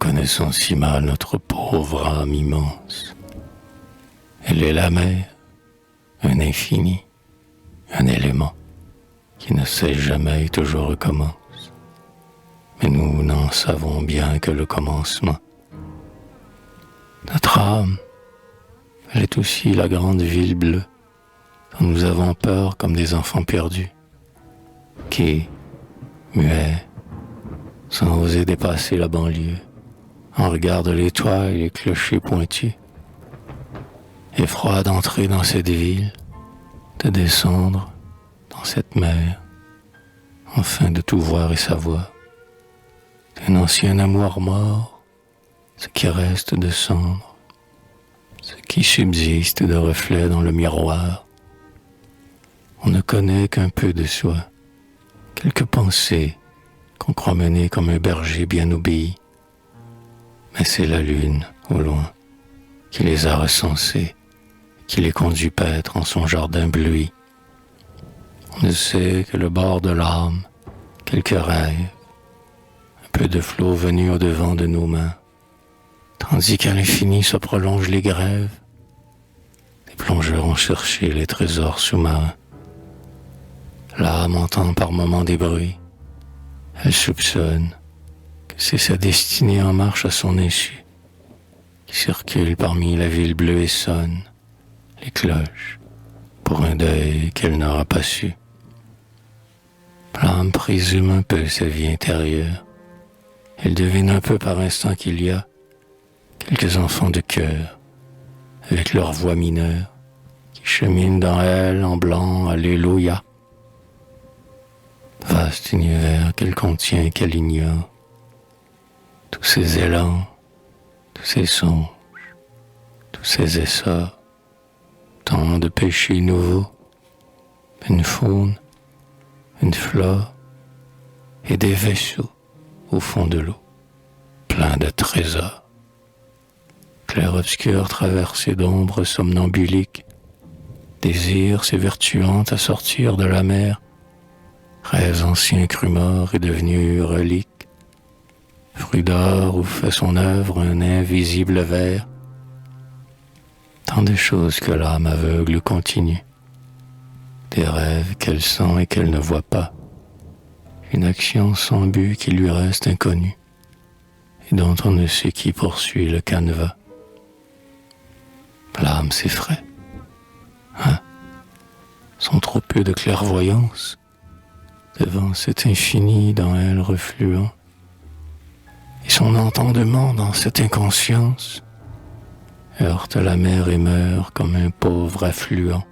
connaissons si mal notre pauvre âme immense. Elle est la mer, un infini, un élément qui ne cesse jamais et toujours recommence. Mais nous n'en savons bien que le commencement. Notre âme, elle est aussi la grande ville bleue, dont nous avons peur comme des enfants perdus, qui, muets, sans oser dépasser la banlieue, en regardent les toits et les clochers pointus. Effroi d'entrer dans cette ville, de descendre dans cette mer, enfin de tout voir et savoir. Un ancien amour mort, ce qui reste de cendre, ce qui subsiste de reflets dans le miroir. On ne connaît qu'un peu de soi, quelques pensées qu'on croit mener comme un berger bien obéi. Mais c'est la lune, au loin, qui les a recensés, qui les conduit paître en son jardin bleui. On ne sait que le bord de l'âme, quelques rêves, un peu de flot venu au-devant de nos mains, tandis qu'à l'infini se prolongent les grèves. Les plongeurs ont cherché les trésors sous-marins. L'âme entend par moments des bruits. Elle soupçonne que c'est sa destinée en marche à son insu, qui circule parmi la ville bleue et sonne les cloches pour un deuil qu'elle n'aura pas su. L'âme présume un peu sa vie intérieure. Elle devine un peu par instant qu'il y a quelques enfants de cœur, avec leur voix mineure, qui cheminent dans elle en blanc, alléluia. Vaste univers qu'elle contient et qu'elle ignore. Tous ces élans, tous ces songes, tous ces essors, tant de péchés nouveaux, une faune, une flore et des vaisseaux au fond de l'eau, pleins de trésors. Clair-obscur traversé d'ombres somnambuliques, désirs s'évertuant à sortir de la mer, rêves anciens crus morts et devenus reliques, fruit d'or où fait son œuvre un invisible ver. Tant de choses que l'âme aveugle continue, des rêves qu'elle sent et qu'elle ne voit pas, une action sans but qui lui reste inconnue et dont on ne sait qui poursuit le canevas. L'âme s'effraie. Son trop peu de clairvoyance devant cet infini dans elle refluant, et son entendement dans cette inconscience heurte la mer et meurt comme un pauvre affluent.